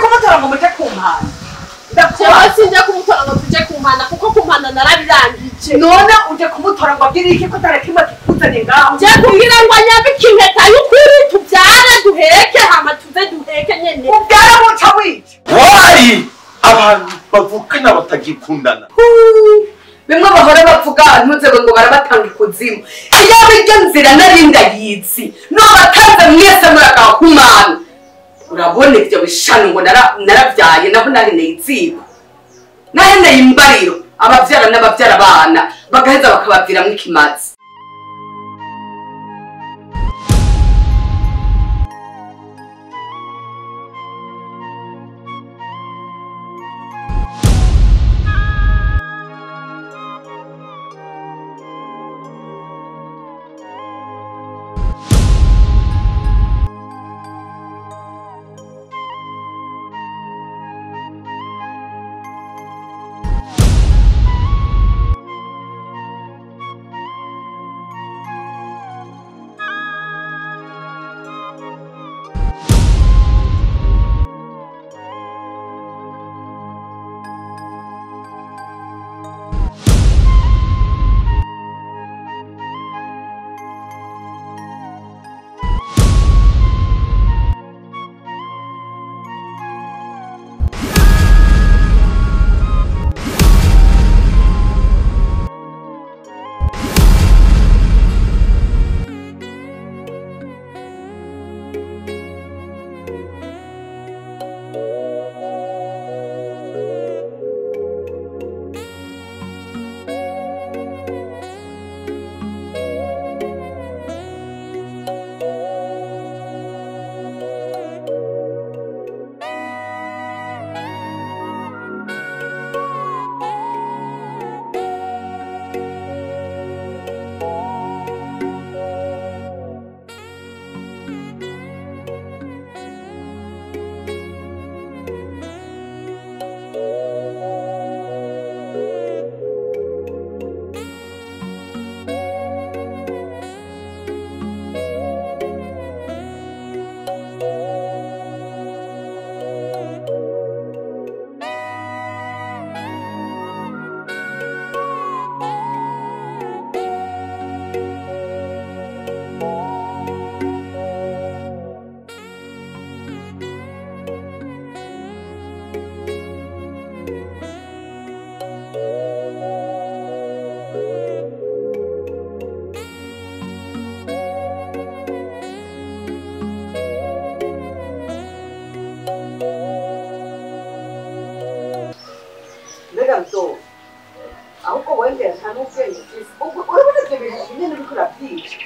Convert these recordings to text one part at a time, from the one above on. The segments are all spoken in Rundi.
kumutora ngo muje kumpana. Ndakuba sinje kumutora ngo tuje kumpana kuko kumpana narabirangije. None uje kumutora ngo agire iki ko tarakimwe kikuzanye ngaho. Je kugira ngo anyambike impeta y'ukuri tubyare duheke hama tuze duheke nyene. Ubyara muca wice. Why? Abantu bavukana batagikundana. Bimwe bahora bavuga ntuze ngo barabatanga ikuzimu. Iyo bijya nzira narinda yitsi. No batanze mwese muragahumana. Urabone ibyo bishano ngo naravyaye naho naheneye itsibo. Naheneye imbariro abavyara n'abavyara abana bagaheza bakabavira mu kimazi. Legalto. Ahubwo wende ntanubwenge cyise. Urabona ibyo bintu nyine biko rapfisha.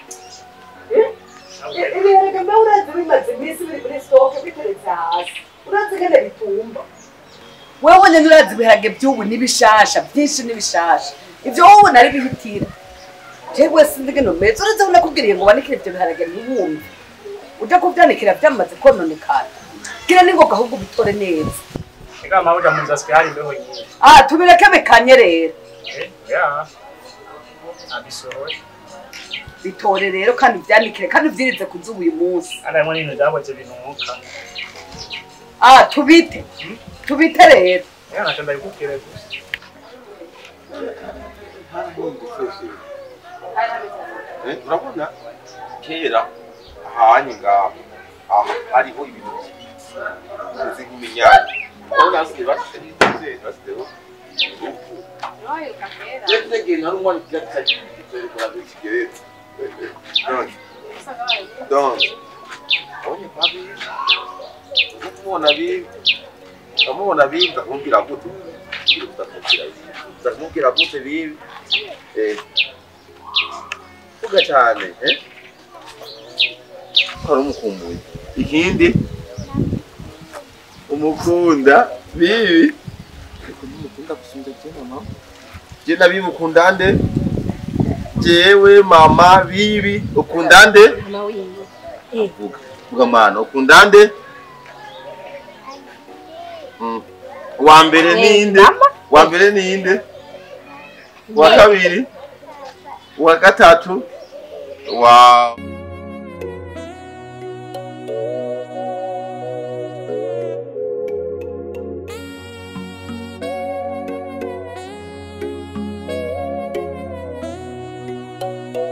Erega mbe urazi bimaze iminsi biri muri stock biteretse hasi. Urazi gane bitumba. Wewe nyine urazi biharage by'ubu nibishasha, byinshi nibishasha. Ibyo wowe nari bihitira. Jewe sindike no meze urazi unakubwiriye ngo wanikire ibyo biharage n'ubumbi. Uja kuvyanikira byamaze kononekana. Gira ningoga ahubwo bitore neza. Ega mauja munzaswe hari mbeho nyinshi. Tubireke bekanye rero. Yeah. Abisoroye. Bitore rero kandi byanikire kandi vyirize kuzuba uyu munsi. Ana mwe nino daboze binuka. Tubite. Tubite rero. Yeah, nashanda yikukire gusa. Urabona kera ahanye ngaho hariho ibintu by'ibiti nk'iminyanya. Urabona se basiteho Yetege ntarumwana cyatsi cyari kurabe kigeretse. Don. Onye pabi. Kamubona bibi ndakumbira gute. Ndakumbira gute bibi. Uga cyane, Hari umukumbuye. Ikindi umukunda bibi. Umukunda gusumba cyane mama. Je nabi mukunda nde? Jewe mama bibi ukunda nde? Mama wingi. Vuga mana ukunda nde? Wa mbere ninde? Wa mbere ninde? Wa kabiri? Wa gatatu? Wow.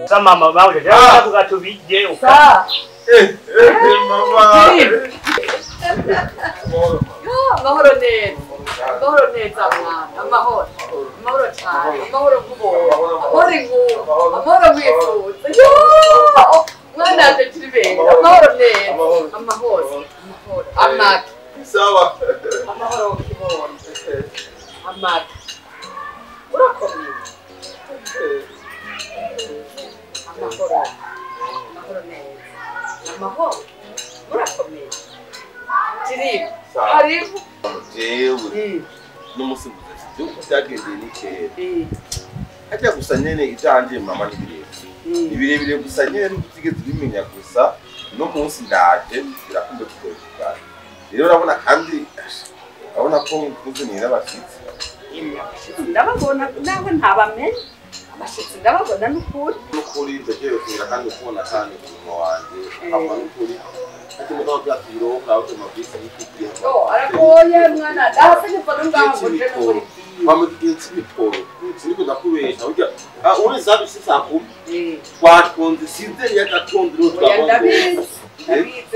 Sa mama mabuja jaza kugatubije uka. Sa. Mama. Amahoro neza. Amahoro neza mwana. Amahoro. Amahoro cyane. Amahoro kubona. Amahoro inkuba. Amahoro mwifuza. Mwana ate kiribera. Amahoro neza. Amahoro. Amaki. Sawa. Amahoro kibona. Amaki. Urakomeye. Amahoro. Amahoro neza. Amahoro. Urakomeye. Kiribu. Karibu. Jewe. N'umusi muzasi. Byagendeye n'ikere. Ajya gusa nyene ijanje mama n'ibirebe. Ibirebire gusa nyene n'utigeze bimenya gusa no munsi ndaje birakumbe kugoka. Rero urabona kandi urabona ko mvuze ni n'abashitsi. Ndababona nawe ntabamenye. Abashitsi ndababona n'ukuri ndagiye kugira kandi kubona kandi umuntu wanje akaba n'ukuri ati mu no byatiro kawe mu bisi y'ikigiye arakoye mwana ndahase mfano ngaho nje n'ukuri bamugiye cy'ibitoro siriko ndakubesha urya uri zabi sisaku twakonze sinzeri y'agatondiro ndabizi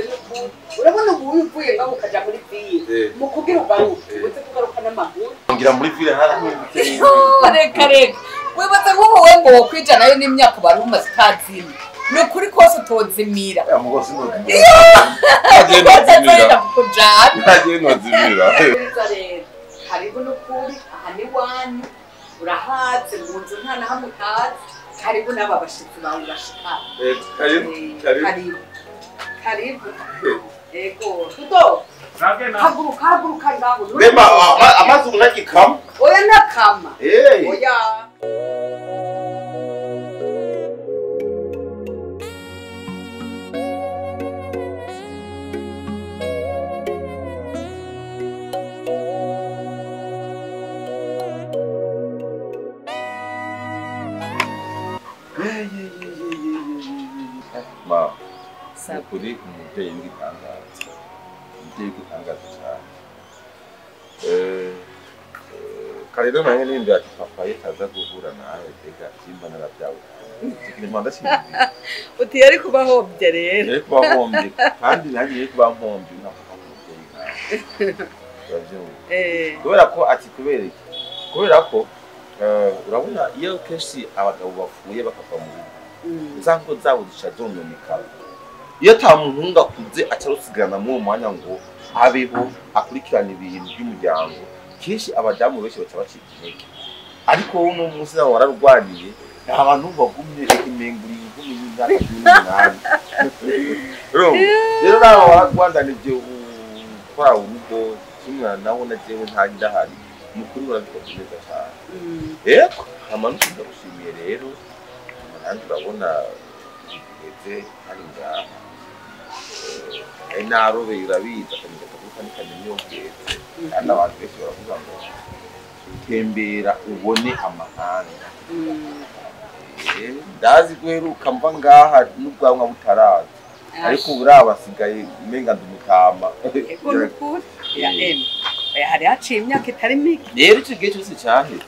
n'ukuri urabona ubu uvuye ngaho ukaja muri ville mu kugira ugaruke uze kugaruka n'amaguru ngira muri ville harahindutse reka wibaze nk'ubu ngo wokwija nayo n'imyaka bari umaze utazimira ni ukuri kose utozimira mugosi nozimira karibu n'ukuri aha ni wanyu urahaze mu nzu nta na hamwe utazi karibu n'aba bashitsi bawe bashikana karibu ego tuto haguruka ngaho bema amazi unagikama oya nakama oya kuri umubyeyi w'igitangaza cyane kare rero nanjye nimba ati papa yataza guhura nawe tega simba narabyawe kiri mwanda simbi uti yari kubahombye rero yari kubahombye kandi nanjye yari kubahombye nafata umubyeyi nawe kubera ko ati kubera ko urabona iyo kenshi abagabo bafuye bakava mu rugo zango zabo zishazononekara iyo ta muntu ngakuze acarusigana mu mwanya ngo abeho akurikirana ibintu by'umuryango kenshi abadamu benshi baca bacika intege ariko wowe no munsi nawe wararwaniye abantu bagumye imenguri ingumi y'imyaka 18 rero nawe wararwandanije ukora urugo kimwe nawe najewe ntagidahari mukuru barabikoze neza cyane yego amanutse ndagushimiye rero nanjye urabona igeze hari ngaha inarobe irabiza kandi kandi nyongeze kandi abantu benshi baravuga ngo tembera ubone amahanga ndazi guheruka mva ngaha n'ubwanwa butaraza ariko burabasigaye umenga ndumutama hari haciye imyaka itari mike rero icyo gihe cyose cyaheze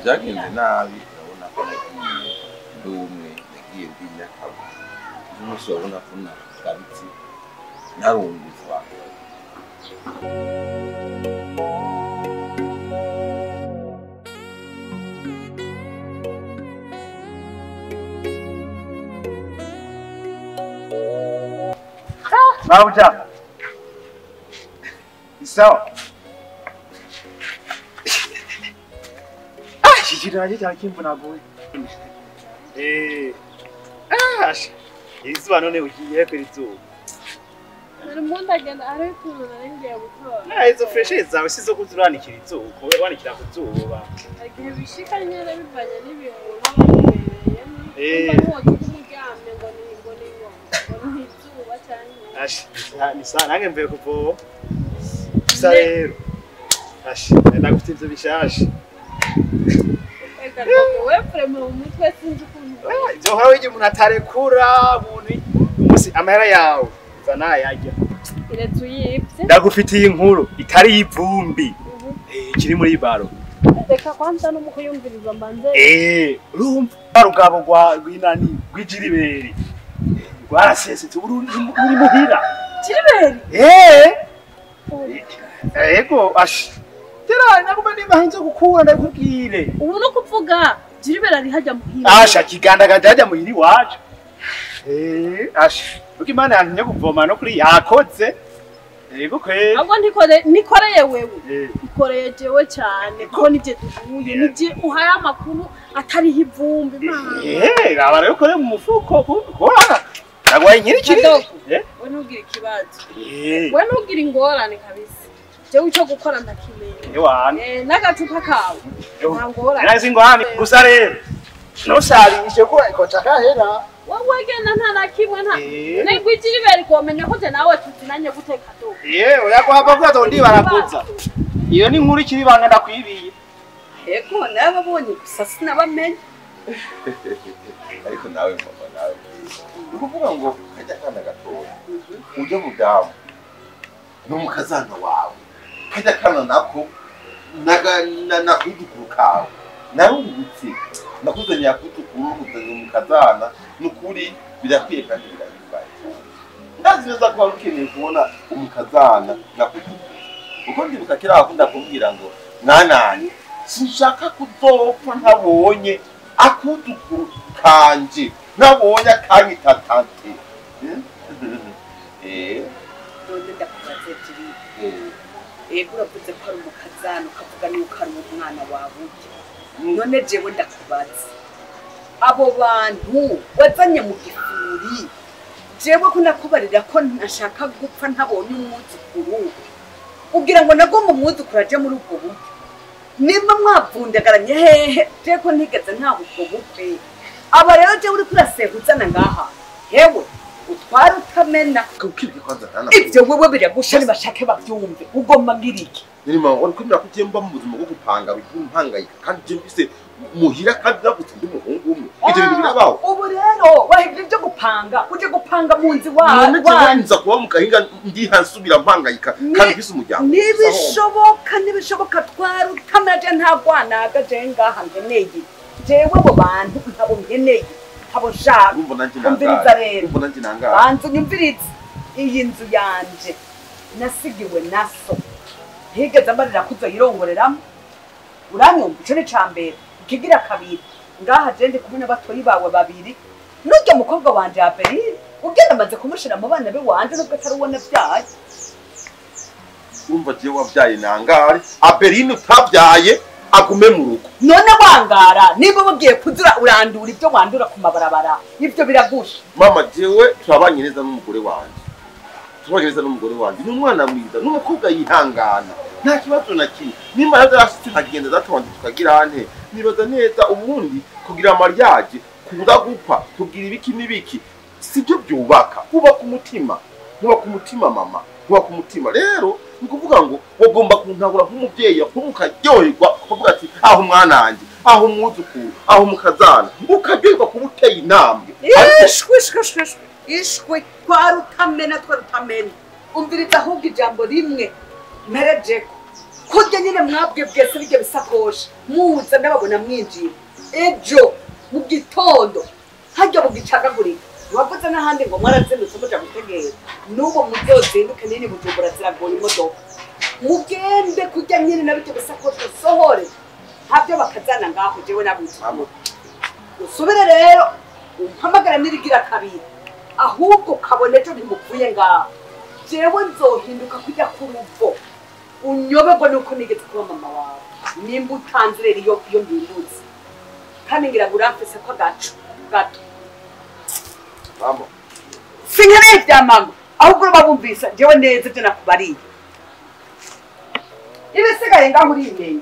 byagenze nabi urabona ko nagiye ndumwe nagiye ndinyakaba n'umunsi urabona ko nagarutse narungizwa Mabuja. Sawa. Shikiraje cyakimvu nagoye. Izuba none ugiye kwirizuba. Umuntu agenda ariko ngiye gutora. Izo fresh zawe sizo kuzuranikira izuba, kowe wanikira kuzuba. Agiye bishika nyene bivanye n'ibintu n'ababereye. Ni sana nange mvuye kuvo. Gusa rero. Ndagufite ivyo bishasha. Eka wowe prema umutwe sinzi ukuntu. Ivyo hawe igihe umuntu atarekura umuntu umunsi amahera yawe zana yajya. Iretse uyipse. Ndagufitiye inkuru itari y'ivumbi. Kiri muri baro. reka kwanza n'umukuyumviriza mbanze urumva rugabo rw'inani rw'ijiriberi rwarasesetse uri muhira Jiriberi ego ashi tera naguma nimahinze gukura ndakubwire ubu no kuvuga Jiriberi ari hajya muhira asha kigandagaje hajya muhira iwacu ashi uko imana yantumye kuvoma no kuri yakoze ego kweli ahubwo nikoreye wewe ikoreye jewe cyane ko nije duhuye nije uhaye amakuru atariho ivumbi raba rero kore mu mufuko kora nagwaye nyirikiri we ntugire ikibazo we ntugire ingorane kabisa jewe icyo gukora ndakimenye n'agacupa kawe nta ngorane nazi ingorane gusa rero ntusabishe ko ikoca kahera wowe genda nta na kimwe nta Jiriberi komenya ko je nawe tutinanye guteka do oya ko hava ko ndi barakuza iyo ni nkuru ikiri banga ndakwibiye ego nawe babonye gusa sinabamenye ariko nawe mama nawe ukuvuga ngo kajya kana gatoya ujye mudamu n'umukazana wawe kajya kana nako nakudukuru kawe nawe ubutse nakuzaniye akudukuru kuzana umukazana nukuri birakwiye kandi birahimbaye ndazi neza ko wari ukeneye kubona umukazana nakudukuru uko ndibuka kera akunda kumbwira ngo mwananye sinshaka kuzopfa ntabonye akudukuru kanje nabonye akanyita tante none ndakubaze Jiri uravuze ko ari umukazana ukavuga nuko ari umwana wawe none jewe ndakubaze abo bantu wazanye mu gifuri jewe ko nakubarira ko ntashaka gupfa ntabonye umwuzukuru ugira ngo nago mu mwuzukuru aje muri ubwo buryo nimba mwavundagaranye hehe je ko ntigeze nta ubwo bukwe aba rero jewe uri kurasehuzana ngaha hewe utwara utamena ukibye kwanza kana ibyo wewe biragusha nibashake babyumve ugomba ngiriki nirima wari kwimira ko cyemba mu buzima bwo gupanga bikumpangayika kandi je mbise muhira kandi nagutse ndi muhungu umwe ibyo bintu birabaho ubu rero wahibye byo gupanga uje gupanga mu nzi none wanza kuba mukahinga ndi hasubira mpangayika kandi bise umuryango nibishoboka twara utamaje ntagwanaga je ngaha ngeneye jewe abo bantu ntabo ngeneye abo shaka umviriza rero banzu nyumviriza iyi nzu yanje nasigiwe naso higeze ambarira kuzo yirongoreramo uranyumva ico ni cambere ikigira kabiri ngaha je ndi kumwe n'abatoyi bawe babiri n'uryo mukobwa wanje Abeli ugenda amaze kumushira mu bana be wanje nubwo atari ubona vyaye umva je wavyaye nangare Abeline utabyaye agume mu rugo none wangara niba mugiye kuzura urandura ibyo wandura ku mabarabara ivyo biragusha mama jewe turabanye neza n'umugore wanje n'umwana mwiza n'umukobwa yihangana nta kibazo na kimwe nimba yarashitse agenda datwanje tukagira ante nibaza neza ubundi kugira mariage kubuda gupfa kugira ibiki n'ibiki sibyo byubaka kubaka umutima mama kubaka umutima rero nikuvuga ngo wagomba kuntagura nk'umubyeyi akumukajyoherwa kuvuga ati aho mwananje aho mwuzukuru aho mukazana ukajyoherwa kubuteye intambwe ishwe twarutamena umviriza ahubwo ijambo rimwe mperejeko kurya nyine mwabwe bwese bijya bisakoshi muza ndababona mwinjiye ejo mu gitondo hajya bugicagagurika wavuze n'ahandi ngo mwarazindutse muja gutegera n'ubu muzozinduke nini Bujumbura ziragoye imodoka mugende kurya nyine na bijya bisakoshi sohore habyo bakazana ngaho jewe nabutse usubire rero umpamagara nirigira kabiri ahubwo kabone ejo ntimuvuye ngaho jewe nzohinduka kujya ku ruvo unyoberwa nuko nigeze kuba mama wawe nimba utanze rero iyo mbindutse kandi ngira ngo uramfise ko gato mama sinkeneye vya mama ahubwo babumvisa jewe neza je nakubariye ibisigaye ngaho uri imbere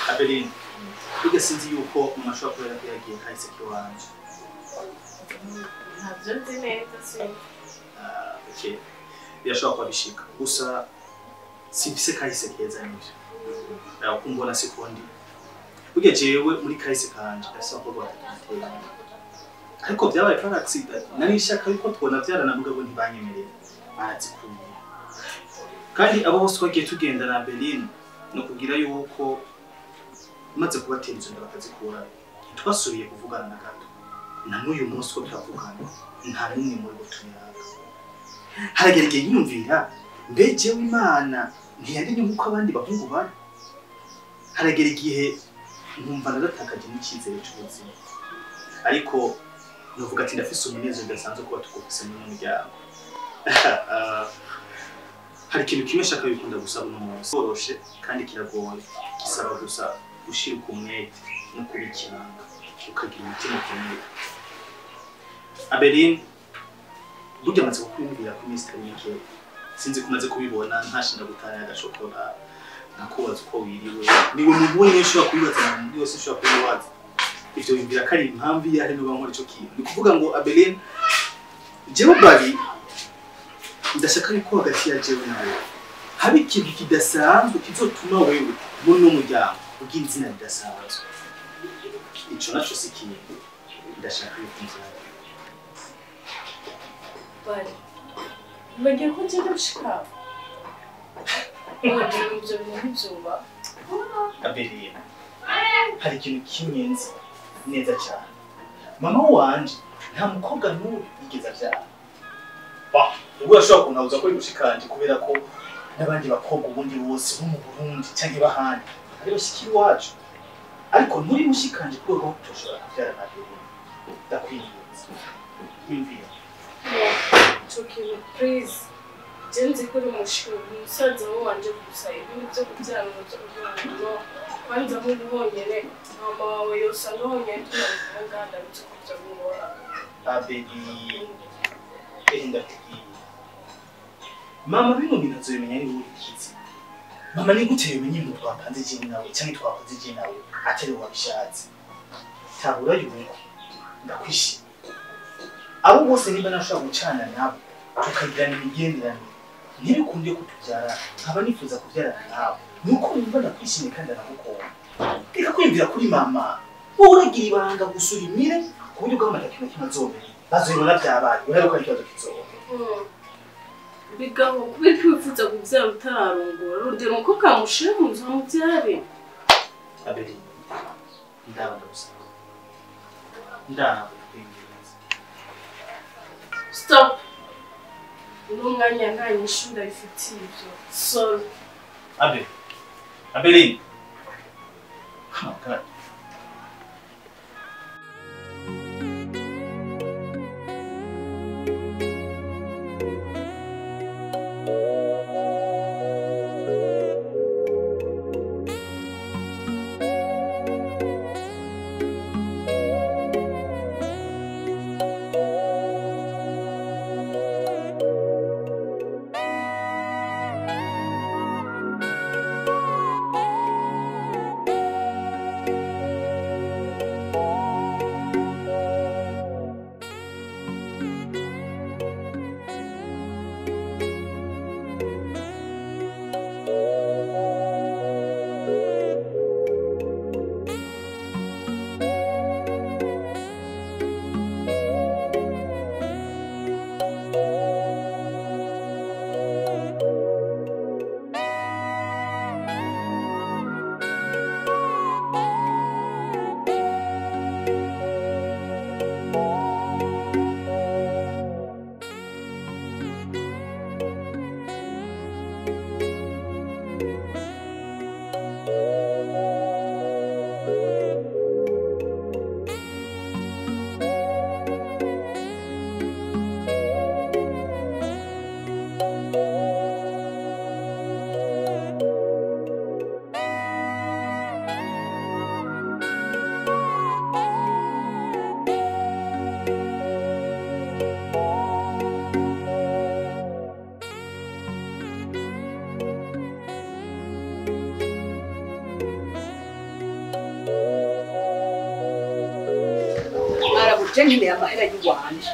Abeline, burya sinzi yuko mama ashobora kuba yagiye kahise kiwanje. Ntabyo nzi neza sinzi. Okay. Birashobora kuba bishika. Gusa simfise kahise keza nivyo. Kumbona sikundi. Burya jewe muri kahise kanje ndasaba ko rwateye. Ariko byabaye par accident. Nari nshaka yuko twona vyarana mugabo ntibanyemerera. Bazikuye. Kandi abo bose twagiye tugenda na Abeline no kugira yuko maze kubatera izo nda bakazikura. Twasubiye kuvugana na gato. Na n'uyu munsi ko turavugana nta n'umwe muri bo tuyaga. Haragera igihe yiyumvira mbeje w'Imana ntiyandinye nk'uko abandi bahungu bari. Haragera igihe nkumva naratakaje n'icyizere cy'ubuzima. Ariko novuga ati ndafise umunezero udasanzwe kuba tukufise mu muryango. Hari ikintu kimwe shaka bikunda gusaba uno munsi. Boroshe kandi kiragoye. Gisaba gusa gushira umwete no kubikiranga ukagira umutima ukomeye. Abeline, burya maze kukwiyumvira ku Mr. Nike. Sinzi kumaze kubibona ntashinda gutanya agashokora nakubaza uko wiriwe. Niwe muntu wenyine ushobora kubibaza muri yose ushobora kubibaza. Ivyo bimbira kari impamvu yahe no bankora ico kintu. Ni kuvuga ngo Abeline, jewe bari ndashaka yuko hagati ya jewe nawe haba ikintu kidasanzwe kizotuma wewe muri no muryango ugira izina ridasanzwe. Ico naco si ikintu ndashaka yuko nzara. Bari. Bagiye ko njye gushika. Ibyo bintu ntibyuba. Abeline, hari ikintu kimwenzi neza cyane. Mama wanje nta mukobwa n'ubu yigeze avyara. Ubwo yashobora kunawuza kuri gushikanje kubera ko n'abandi bakobwa ubundi bose bo mu Burundi cyangwa bahandi ari bashiki wacu. Ariko nturi mushikanje kuko tushobora kuvyara na Abeline. Ndakwinginze. Imvira. Choking please. Jenzi kuri umusaza wanje gusa ibintu byo kubyara no byo kubyara. Kwanza mu honyene mama wawe yosanga honyene tunavuga ndabitse kujya guhora. Abeline. Ndakubwiye. Mama bino bintu azobimenya ni uri kizi. Mama ni gute yemenye ibintu twapanze je nawe cyangwa twakoze je nawe atari wabishatse. Tabura yuko ndakwishima. Abo bose niba nashaka gucana nabo tukagirana imigenderanire. Ntibikunde kutubyara nkaba nifuza kubyarana nawe. Nuko numva ndakwishimye kandi ndakukunda. Reka kwiyumvira kuri mama. Wowe uragira ibanga gusura imire ku buryo bw'amatakino kimazobe. Bazobona byabaye uraruka ikibazo kizobe. Bigaho kubera kwifuza kubyara utararongora urugero uko kamushira mu nzu mubyare. Abeline, ndabanda gusa. Ndabanda. Stop. N'umwanya nta nyishu ndabifitiye ibyo. Sorry. Abeline. Oh God. je nkeneye amahera y'uwanje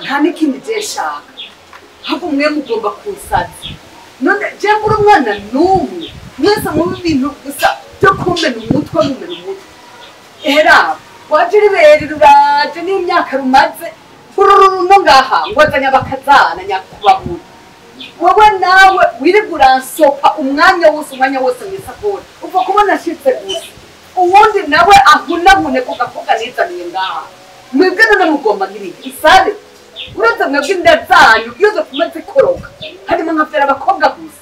nta n'ikindi je shaka hako mwe mugomba kunsaza none je mbura umwana n'umwe mwese mu bintu gusa byo kumena umutwe era waje ribere ruraje n'imyaka rumaze no ngaha ngwazanya abakazana nyakubahura wowe nawe wiriguransopa umwanya wose mwisakora uva kubona ashitse gusa uwundi nawe ahunahune ku gakobwa nizaniye ngaha mwebwe none mugomba nk'ibiki isare uretse mwebwe inda zanyu iyo zituma zikoroka harimo nkafera abakobwa gusa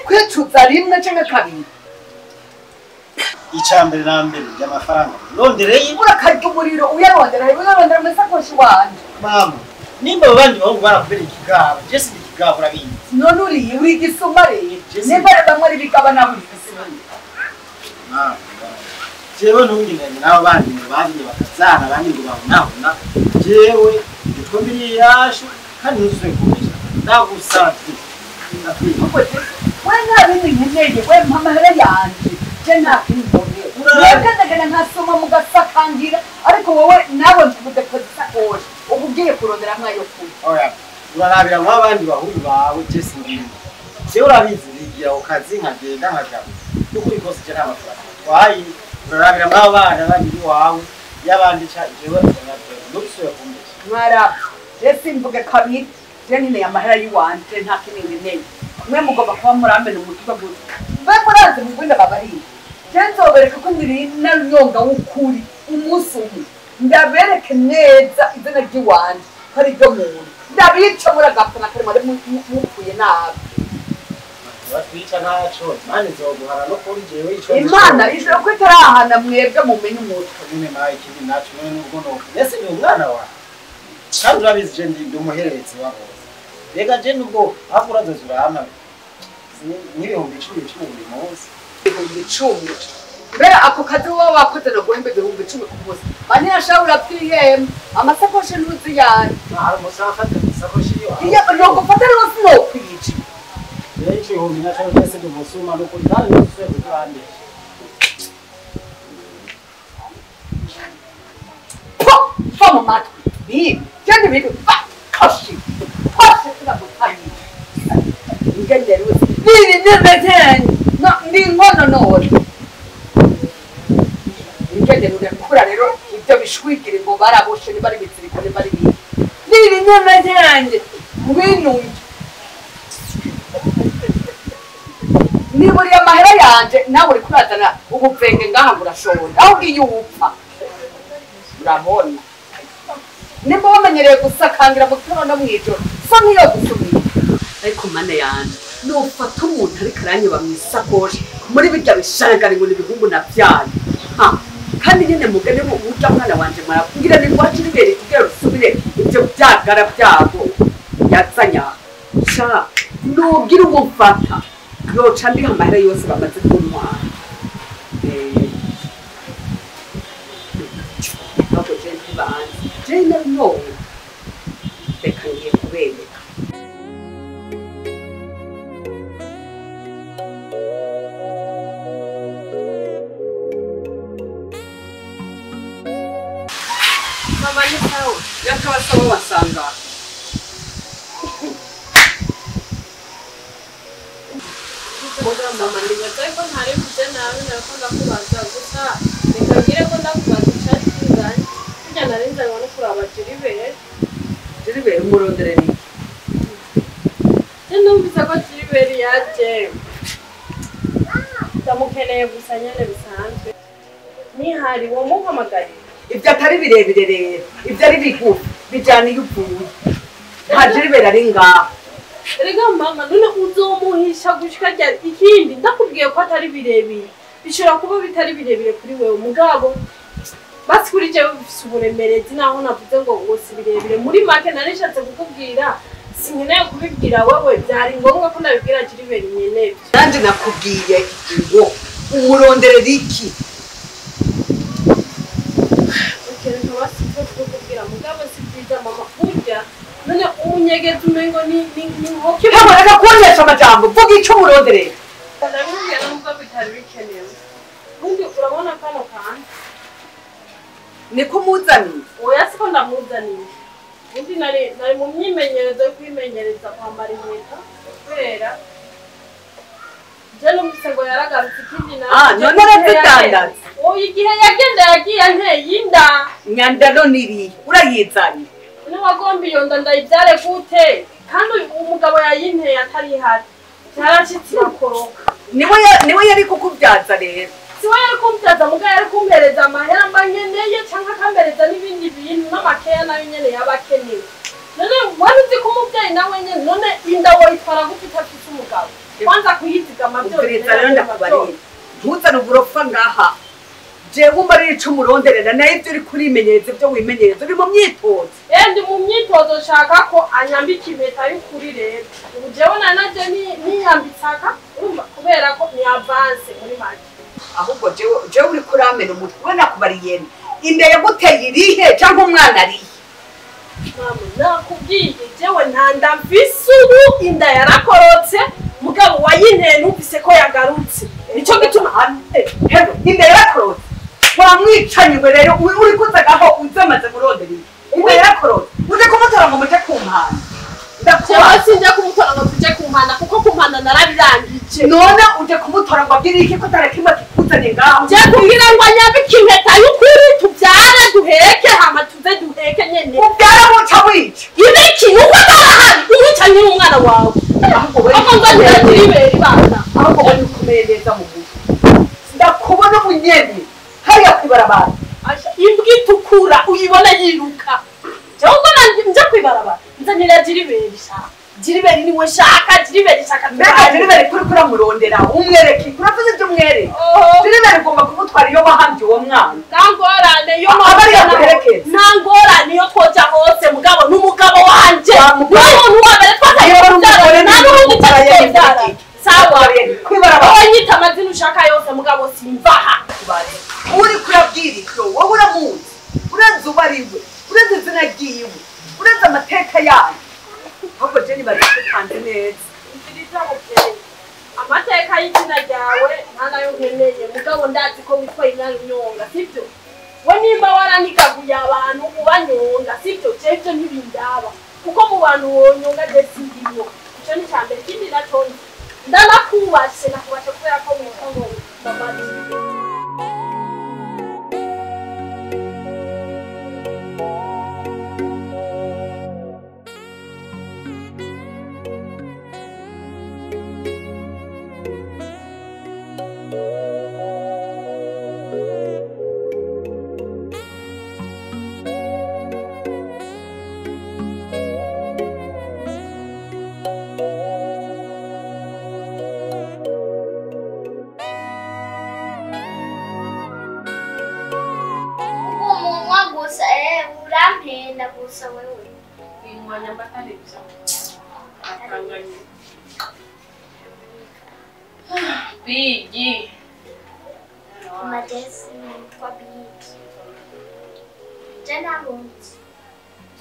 kwicuza rimwe canke kabiri icambere na mbere y'amafaranga rondereye urakarya umuriro uyarondera mu isakoshi wanje mama nimba abandi bahungu barakubera ikigaba jesi ikigaba urabizi none uriye uri igisuma rero nimba bamwe ari bigaba nawe uri igisuma mama jewe ntunginganye n'abo bandi ngo bagiye bakazana abandi ngo babonabona jewe ndikombiriye yashu kandi ntuzuye kumenya ndagusavye we nta bindi nkeneye we mpa amahera yanje je nta kindi mbonye uragandagana nkasoma mugasakangira ariko wowe nawe ntubudekoza isakoshi ubu ugiye kurondera mwayo kuri oya urarabira nk'abandi bahungu bawe jesi ngiri jewe urabizi bigira ku kazi nkagenda nkajabo n'ukuri kose je nta mafaranga twayi urarabira nk'abana bandi iwawe y'abandi ca jewe ntusuye kumenya mwara jesi mvuge kabiri je nkeneye amahera y'iwanje nta kindi nkeneye mwe mugomba kuba muramena umutwe gusa mbe murazi mugwinda babariye je nzobereka ko ndiri INARUNYONGA w'ukuri umunsi umwe ndabereke neza izina ry'iwanje ko ari ryo muntu ndabica muragapfa na kare mwari mupfuye nabi batwica ntaco mani zoguhana no kuri jewe ico imana ijoro ko itarahana mwebwe mumenye umutwe nyine nawe ikindi naco none nubwo no ese ni umwana wa kandi urabizi je ndi umuhererezi wabo rega je nubwo hafi urazoza urahama n'ibihumbi 10 buri munsi ibihumbi 10 mbere ako kazi wowe wakoze no guhemba ibihumbi 10 ku munsi banyashaka urapfiyemo amasakoshi ntuzi yani hari umusafa atasakoshi iyo no gufata rwose no kwica rero ibihumbi naco twese dumusuma no kuri kandi ntuzuye kutande fa mu matwi bibi cyane bibi kashi tunamutani ingendero bibi nebeteni no ndi ngono none ingendero yakura rero ibyo bishwikire ngo baraboshe bari bitsirikone bari bibi nebeteni mwinunge niburi amahera yanje nawe uri kurazana ubuvenge ngaha burashobora aho ngiye upfa urabona nimba wamenyereye gusakangira mu gitondo no mw'ijoro so niyo gusubira ariko mane yanje nufata umuntu ariko aranyiba mu isakoshi muri birya bishangari ngo n'ibihumbu navyaye kandi nyene mugane mu burya mwana wanje marabwira ni ngwaje ribere kugira rusubire ibyo byagara byago yazanya sha nugira umufata yoca ndi amahera yose bamaze kuntwara ntabwo je ntibanze je INARUNYONGA reka ngiye kubereka mama ni sawa yakabasaba wasanga mama ndibaza ko ntari kujya nawe narakunda kubaza gusa reka ngire ko ndakubaza icyatsi kingana kujya narinze ngo no kuraba jiribere umurondereri numvise ko jiribere yaje ndamukeneye gusa nyene bisanzwe nihari wo muhamagaye ibyo atari birebire rero ibyo ari bigufi bijyana iyo uvuye nta jiribere ari ngaho erega mama none uzomuhisha gushika rya ikindi ndakubwiye ko atari birebire bishobora kuba bitari birebire kuri wewe mugabo basi kuri je bifise uburemerezi naho navuze ngo si birebire muri make narishatse kukubwira sinkeneye kubibwira wewe byari ngombwa ko nabibwira jiribere nyene nanje nakubwiye ngo umuronderera iki ukeneye basi kukubwira mugabo si byiza mama kurya none umunyegezi umengo ni nkoke ntabwo kuonyesha amajambo vuga icyo umuronderera ndabibwira nubwo bitari bikenewe ubundi urabona kano kandi niko muzaniye oya siko ndamuzaniye undi nari mu myimenyerezo yo kwimenyereza kwambara inkweto kubera je numvise ngo yaragarutse ikindi nawe none arazidandaza oya igihe yagenda yagiye anteye inda nyandano niri urayizanye niwagomba iyo nda ndayibyare gute kandi umugabo yayinteye atari hari cyarashitse irakoroka niwe yari kukubyaza rero siwe yari kumubyaza muga yari kumpereza amahera mba nkeneye cyangwa akampereza n'ibindi bintu n'amakeya nayo nyene yaba akeneye none wari uzi ko umubyeyi nawe nyene none inda woyitwara gute utafite umugabo kwanza kuyizigama byose rero ndakubariye ntuzane uburofa ngaha jewe umbarira ico umuronderera nayo ibyo uri kurimenyereza ibyo wimenyereza uri mu myitozo ndi mu myitozo nshaka ko anyambika impeta y'ukuri rero ubu jewe nanaje niyambitsaka urumva kubera ko ni avance muri make ahubwo jewe uri kuramena umutwe we nakubariye inda yaguteye irihe cyangwa umwana arihe mama nakubwiye jewe ntanda mfise ubu inda yarakorotse mugabo wayinteye numvise ko yagarutse nicyo gituma hero inda yarakorotse wamwicanywe rero uri kuzagaho uzamaze murondera inda yarakorotse uje kumutora ngo muje kumpana ndakuba sinjya kumutora ngo tuje kumpana kuko kumpana narabirangije none uje kumutora ngo agire iki ko tarakimwe kikuzanye ngaho je kugira ngo anyambike impeta y'ukuri tubyare duheke hama tuze duheke nyene ubyara muca wica ibiki uko barahari umwicanye n'umwana wawe ahubwo nzanira iberi bana ahubwo bari kumeye neza mu mufu ndakubona umunyeni hariya kwibarabara imbwa itukura uyibona yiruka jewe ngo nje kwibarabara nzanira jiriberi shaka jiriberi niwe shaka jiriberi shaka mbega jiriberi kuri kuramurondera umwereke uravuze ibyo umwereke jiriberi ugomba kumutwara iyo bahambye uwo mwana ntangorane yo ntangorane yo twoja hose mugabo n'umugabo wanje n'umuntu wa mbere twataye nta n'ubundi cyatwendara sawa kwibarabara wanyita amazina ushaka yose mugabo simvaha uri kurabwira ibyo wowe uramuzi urenze ubariwe urenze izina ryiwe urenze amateka yayo ahubwo jeni bari kutanze neza amateka y'izina ryawe nta nayo nkeneye mugabo ndazi ko witwa INARUNYONGA sibyo we nimba waranikaguye abantu ubanyonga sibyo cevyo ntibindaba kuko mu bantu wonyonga je sindimwo ico ni cambere ikindi naco ndanakubashe nakubashe kubera ko mwitwa ngo mama urampenda gusa wewe ingwanya mbataribyo akanganye bigi Madesi kwa bigi jana munsi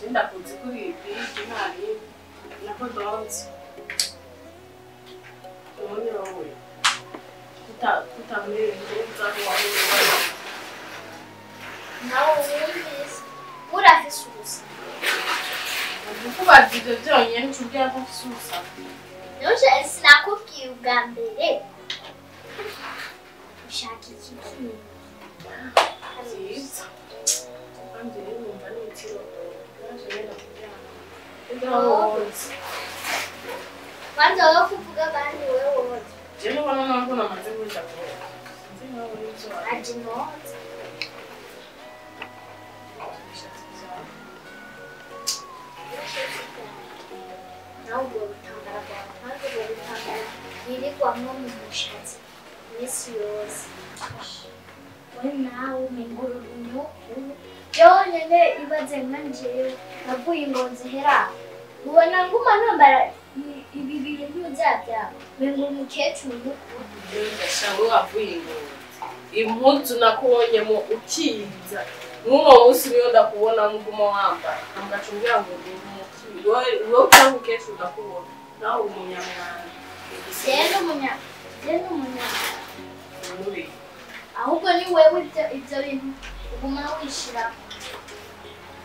Jinda kunzi kuri bigi nari nako donzi None wowe kutamwere nzo wawe nawe wumvise urafise ubusa kubaza ibyo byonyine ncubwira ko afise ubusa nuje sinakubwiye ubwa mbere ushaka iki kintu byiza kandi rero numva n'itiro naje rero kubyara kwanza wowe kuvuga abandi wewe wote je nubona ntabwo namaze kuja kure sinzi nkaho n'ibyo aje mote nawe ubwo bitangara bwawe kandi ubwo bitangara yirirwamo mu mushatsi iminsi yose we nawe umengura urunyuku byonyine ibaze nka njyewe navuye ingonzi hera ubona nguma nambara ibi bintu byabyawe menga umukecuru mukuru shawe wavuye ingonzi impuzu nakubonyemo ukiza n'uno munsi niyo ndakubona nguma wambara ngamugacungira ngo wowe cyangwa ukecuru ndakubona nawe umunyamwanda je n'umunyamwanda ahubwo ni wewe ibyo bintu uguma wishira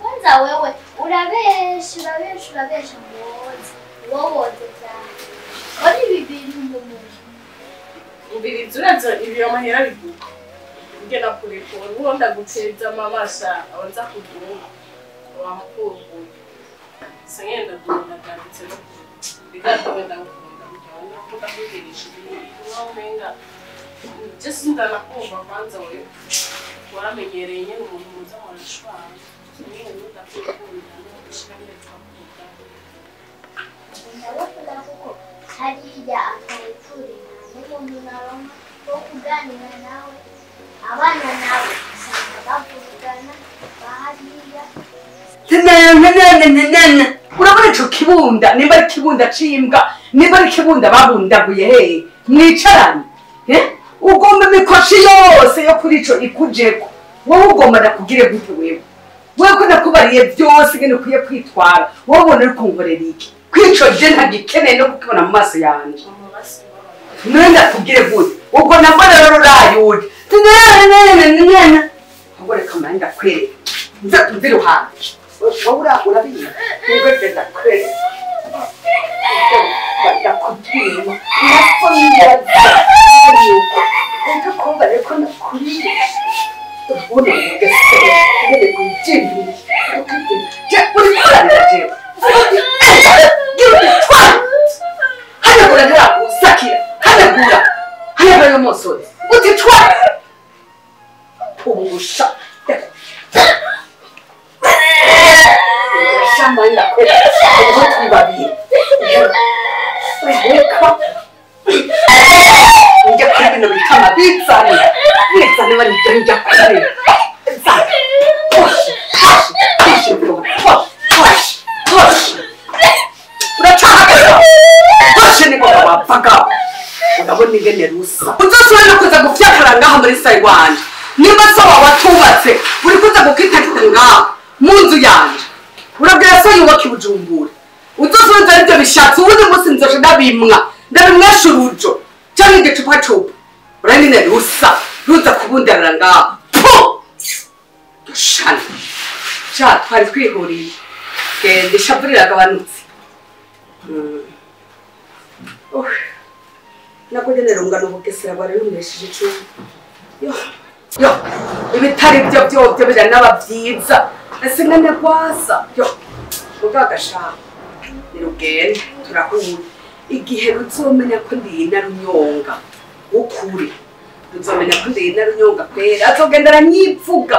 kwanza wewe urabesha wowoze cyane wari bibiri umuntu ubiriza uraza ibiyo mahera biguka ngena kureko uronda guteza mamasha abanza kuduha wamukuruye sengenda dunda kanditse bigato wenda gukunda kujyana kuko kugirisha ibintu umenga just ndanakumva kwanza wewe waramenyereye nyine umuntu muza warashwara niyo ndakukunda n'ushimye twakuda ndabavuga kuko hariya akayipfurira n'umuntu naronka wo kuganira nawe abana nawe usanga bavugana bahariya Nana urabona ico kibunda nimba ari kibunda cimbwa nimba ari kibunda babundaguye hehe mwicarane ugomba imikoshi yose yo kuri ico ikujeko wowe ugomba nakugire gute wewe ko nakubariye byose ngene ukwiye kwitwara wowe ubona uri kunkorera iki kwico je ntagikeneye no kukibona mu maso yanje none ndakubwire gute ubwo nabwo rero urayuje nana ahubwo reka manje ndakwereka nza tumvire uhantu wowe urabiye nubwo ndakwereka ndakubwira nasomira Eka kumva reko nakuriye ubona ngese ngene kujimbi uri kurana je hanagura ntaragusakira hanagura yo musozi utitwa ubusha shamanda kwera ubutu babiri reka njya kuri bino bitama bizane bari njya kuri uracahagaza washe niko wapfaga urabona ingene rusa uzosubira no kuza gufyakara ngaha muri sayi wanje nimba so watubatse uri kuza gukitakita ngaha mu nzu yanje urabwira so yubaka ibujumbura uzosubira aribyo bishatse ubundi munsi nzoje ndabimwesha urujo cyangwa igicupa cupa uranyine rusa ruza kubundarira ngaho shana sha twari twihuriye gende shavurira agabanutse nakugenera ungano bugesera bari rumesheje cyo yo ibitari byo bira n'abavyiza ese ngane kwasa yo ugagashaka nirugende turahura igihe ruzomenya ko ndi INARUNYONGA ukuri ruzomenya ko ndi INARUNYONGA kwera azogenda aranyivuga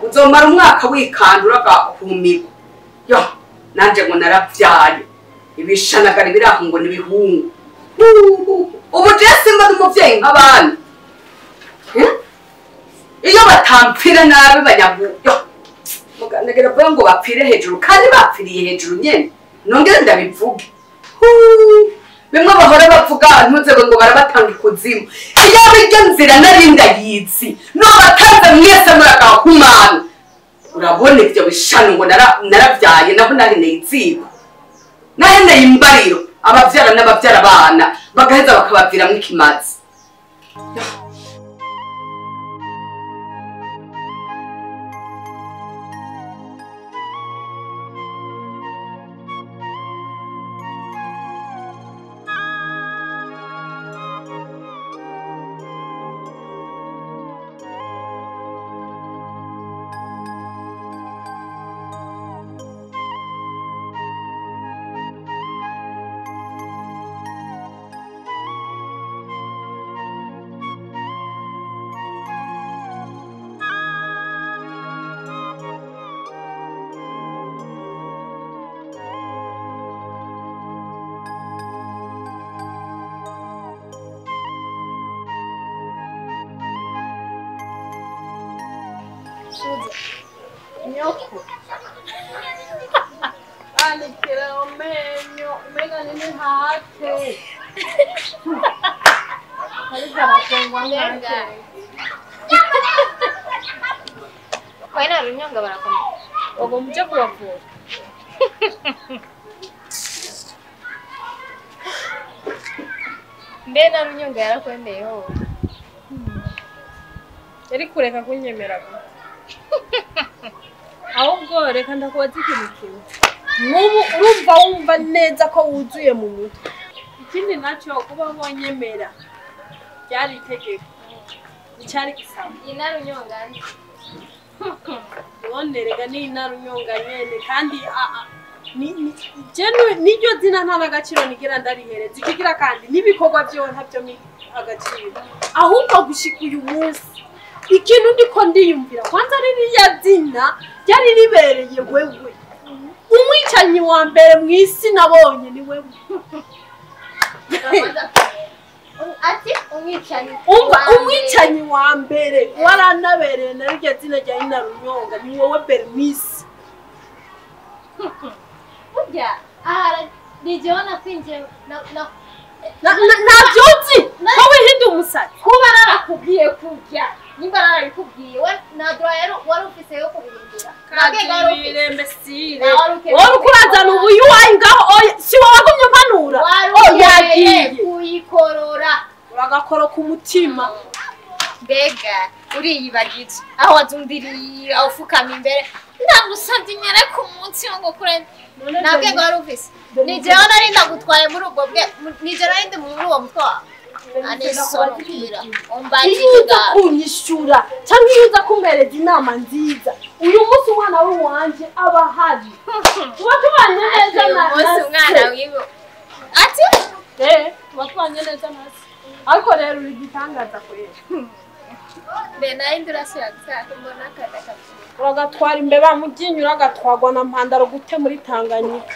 uzomara umwaka wikandura gahumigo yo nanje ngo naravyaye ibishanagara biraho ngo nibihungu ubu jese mba n'umuvyeyi nk'abandi iyo batampfira nabi banyagu yo muganagera bwa ngo bapfire hejuru kandi bapfiriye hejuru nyene nongere ndabivuge bimwe bahora bavuga ntuze ngo barabatanga ikuzimu iyo bijya nzira narinda yizi no bataza mwese muragahumana urabona ibyo bishano ngo naravyaye naho nari neyiziba nahene imbariro abavyara n'abavyara abana bagaheza bakabaviramwo ikimazi Nyoko. Alikira omenyo, umega nini hate. Kalika nakengwa ngake. Kwa INARUNYONGA barakomeye. Ogo muje kubavura. Mbe INARUNYONGA yarakwendeyeho. Yari kureka kunyemera. ego reka ndakubaza ikintu kimwe nk'ubu urumva wumva neza ko wuzuye mu mutwe ikindi nacyo kuba wonyemera byari itegeko icyari gisaba inarunyonga wonerega ni inarunyonga nyene kandi niryo zina nta n'agaciro nigira ndarihereza ikigira kandi n'ibikorwa byo ntabyo ni agaciro ahubwo gushika uyu munsi ikintu ndiko ndiyumvira kwanza ririya zina ryari ribereye wewe umwicanyi wa mbere mu isi nabonye ni wewe ati umwicanyi umwicanyi wa mbere waranabereye na ririya zina rya inarunyonga ni wowe mbere mu isi burya aha nijeona kwinje ntabyo uzi ko wihinda umusatsi kuba narakubwiye kurya nimba narabikubwiye we nadura wari ufise yo kubihindura wowe ukurazana ubuyu wayi ngaho si wowe wagumye umpanura yagiye kuyikorora uragakora ku mutima mbega uriyibagije aho wazundiriye aho ufukama imbere ndagusabye nyere ku munsi ngo kure nabwe ngo wari ufise nijewe nari ndagutwaye muri ubwo bwe nijewe nari ndi muri uwo mutwa anisonokira iyo uza kunyishura cyangwa iyo uza kumpereza inama nziza uyu munsi umwana w'iwanje aba ahari tuba tubanye neza na umwana wiwe ati tuba tubanye neza na se ariko rero uri gitangaza kwera mbe nari ndurasira gusaka mbona akadaka uragatwara imbeba mu ryinyo uragatwagwa na mpandaro gute muri Tanganyika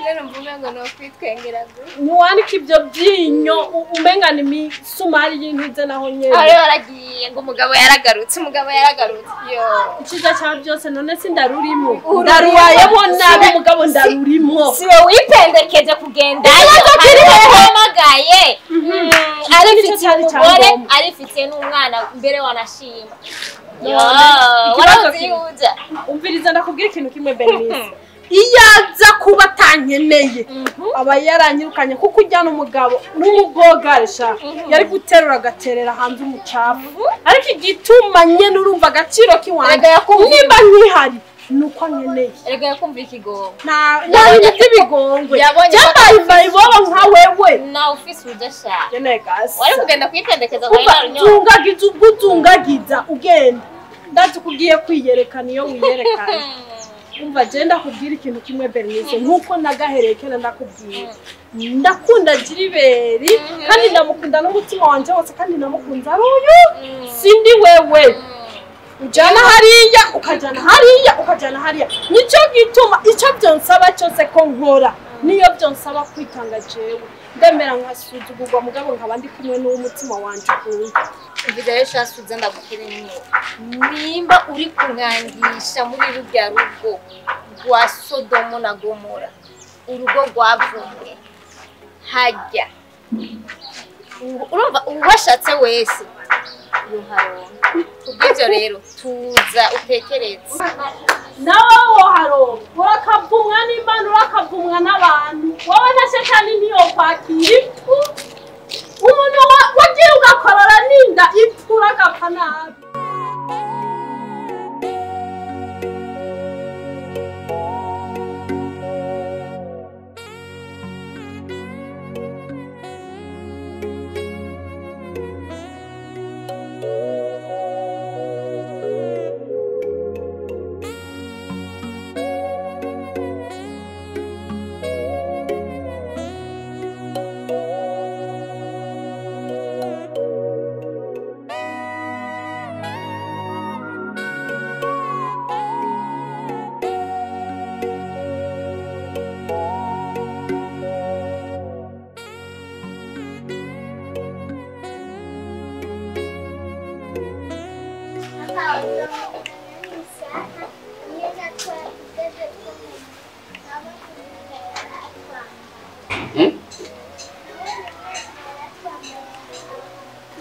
rero mvume ngo no kwitwengera ntiwanika ibyo byinyo umenga ni imisumari y'intuze naho nyene ayo waragiye ngo umugabo yaragarutse yo ikiza cyawe byose none si ndarurimo ndaruwayemo nabi umugabo ndarurimo siwe wipendekeje kugendayo hamagaye arifitiye umugore arifitiye n'umwana mbere wanashima warazihuza umviriza ndakubwira ikintu kimwe Bernice iyo aza kuba atankeneye aba yaranyirukanye kuko ujyana umugabo n'umugogarisha yari guterura agaterera hanze umucafu ariko igituma nyene urumva agaciro kiwanje nimba nkihari nuko nkeneye erega yakumva ikigongo nta by'ibigongwe cyambaye bobo nka wewe na ufise udashaka yenegasi wari kugenda kwitendekeza kwa inarunyonga tungagiza ubuzungagiza ugenda ndazi kugiye kwiyerekana iyo wiyerekana umva je ndakubwira ikintu kimwe Bernice nkuko nagaherekera ndakubwira ndakunda Jiriberi kandi ndamukunda n'umutima wanje wose kandi ndamukunza ari uyu sindi wewe ujana hariya ukajana hariya nico gituma ico byonsaba cyose ko nkora niyo byonsaba kwitanga jewe ndemera nkasuzugurwa mugabo nkabandi kumwe n'umutima wanje ukunda ibigaye shasuza ndagukira nimba uri kungangisha muri rujya rugo rwa Sodomo na Gomora urugo rwavumwe hajya urumva uwashatse wese yuharonka kubw'ibyo rero tuza utekereze nawe woharonka urakavumwa n'Imana urakavumwa n'abantu wowe na shetani niyo kwakira umuntu wagiye ugakorora ninda ipfura agapfa nabi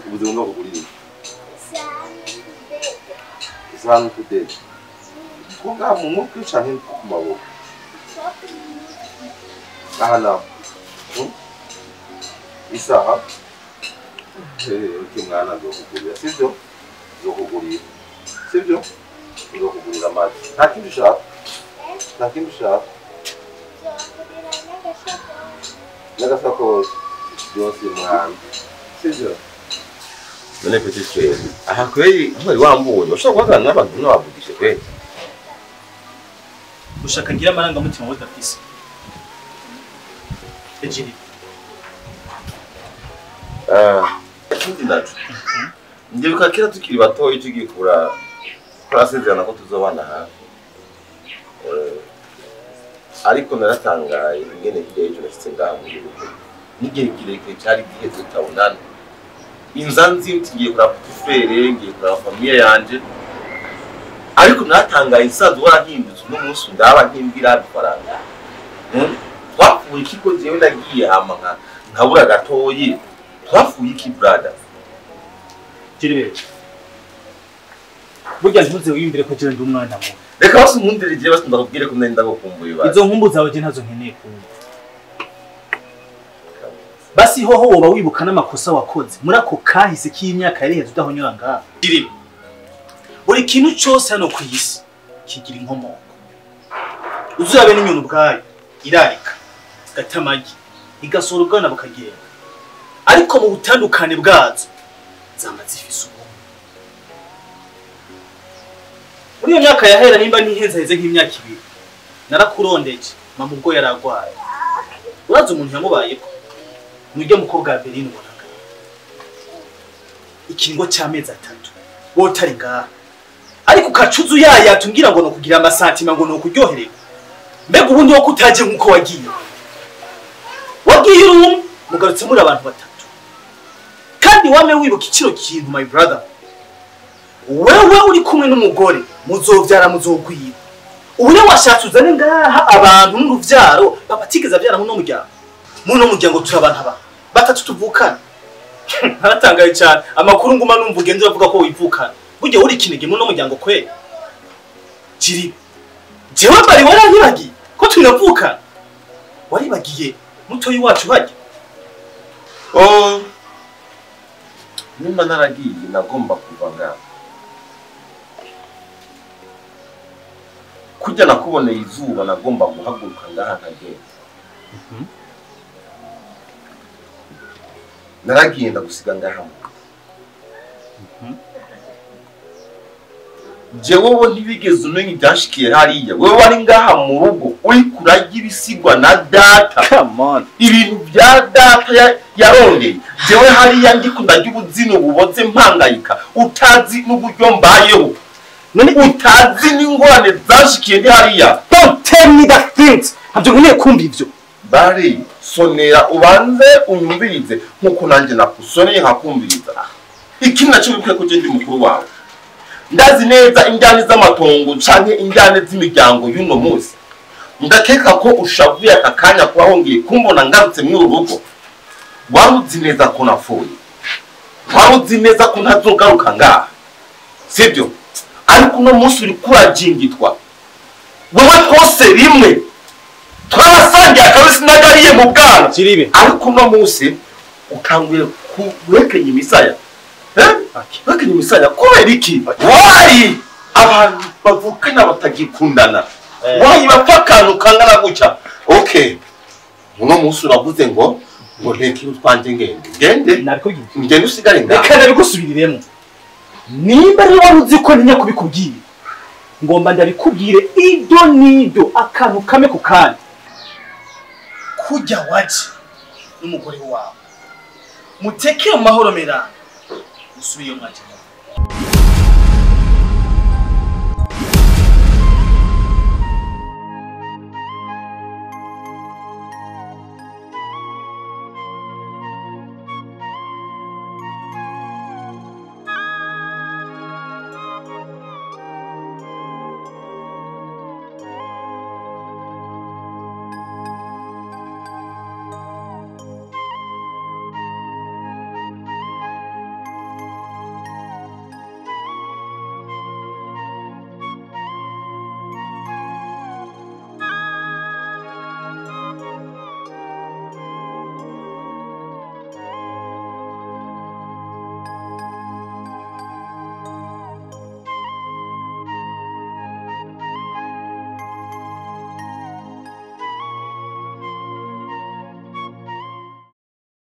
ubuzima bwo kugurira isahani tudede kuga mu mutwe cyane ku maboko aha naho isaha ukimwana zo kugurira sibyo kugurira amazi nta kindi ushaka nta kindi ushaka n'agasakoshi byose mwana sibyo none petit frère aha kweli ntwari wambonye ushobora guhagarara n'abantu n'abavugishe kweli ushaka ngira amarangamutima udafise ejiri ikindi naco ndibuka kera tukiri batoyi tugikura twasezerana ko tuzobana hafi ariko naratangaye ingene hirya y'ejo nashitse ngaha mu gihugu n'igihe kirekire cari giheze tutabonana inza nzi ngiye kuraba petit frère ngiye kuraba famille yanje ariko naratangaye nsanzwe warahindutse uno munsi ndaba nkimbira bifaranga twafuye ikiko jewe ndagiye hama nkabura gatoyi twafuye iki brother Jiribe burya ntuze wimbire ko je ndi umwana mu reka basi nkundire je basi ndakubwire ko nenda gukumbuye basi izo nkumbu zawe je ntazo nkeneye kumva basi hoho woba wibuka n'amakosa wakoze muri ako kahise k'imyaka yari heze udahonyora ngaha Jiribe buri kintu cyose hano ku isi kigira inkomoko uzabe n'inyoni ubwayo irarika igata amagi igasora ubwana bukagenda ariko mu butandukane bwazo zama zifise ubumwe muri iyo myaka yahera nimba nihenze heze nk'imyaka 2 narakurondeje mama ubwo yaragwaye uraza umuntu yamubayeko nujye mukobwa wa Berlin ubonaga ikingo cy'amezi 3 wotari ngaha ariko kacuzu yaya tumbwira ngo no kugira amasantima ngo no kuryohererwa mbega ubundi wo kutaje nkuko wagiye urumwe mugarutse muri abantu 3 kandi wame wibuka ikiro kintu my brother wewe uri kumwe n'umugore muzovyara muzogwira ubune washatse uzane ngaha abantu n'uruvyaro babatigeza vyara mu no muryango turi abantu aba 3 tuvukana naratangaye cyane amakuru nguma numva ugenze bavuga ko wivukana burya uri kinege mu no muryango kwe Jiri jewe bari waranyiragiye ko tunavukana wari bagiye mutoyi wacu hajya nimba naragiye nagomba kuva ngaha kujya nakuboneye izuba nagomba guhaguruka ngaha nkagenda naragiye ndagusiga ngaha jewe wowe ntibigeze umenya ibyashikiye hariya wewe wari ngaha mu rugo uri kurajya ibisigwa na data come on ibintu bya data yarondeye jewe hariya ndikundajya ubuzino buboze mpangayika utazi n'uburyo mbayeho none utazi n'ingorane zashikiye ndi hariya don't tell me that things ntabyo nkeneye kumva ivyo bari sonera ubanze unyumvirize nkuko nanjye nakusoneye nkakumviriza iki nacyo bivuye ko je ndi mukuru wawe ndazi neza injyane z'amatongo canke injyane z'imiryango y'uno munsi ndakeka ko ushavuye akakanya kuba hongeye kumbona ngarutse muri urugo waruzi neza ko nafuye waruzi neza ko ntazogaruka ngaha sibyo ariko uno munsi uri kurajingitwa wewe twose rimwe twabasangiye akabisi nagariye mu bwana ariko uno munsi ukanguye kurekenya imisaya Bakini misanya kubera iki? Why? Abantu bavukana batagikundana. Why bapakana kangana guca? Okay. Muno musi uravuze ngo nteke utwanje ngende. Narikugiye. Ngende usigare ngaho. Reka nabigusubiriremo. Nimba ari waruzi ko ntinya kubikubwiye. Ngomba ndabikubwire ibyo nido akantu kame ku kandi. Kujya waje n'umugore wawe. Muteke mu mahoro merana. Usubiye mwaje.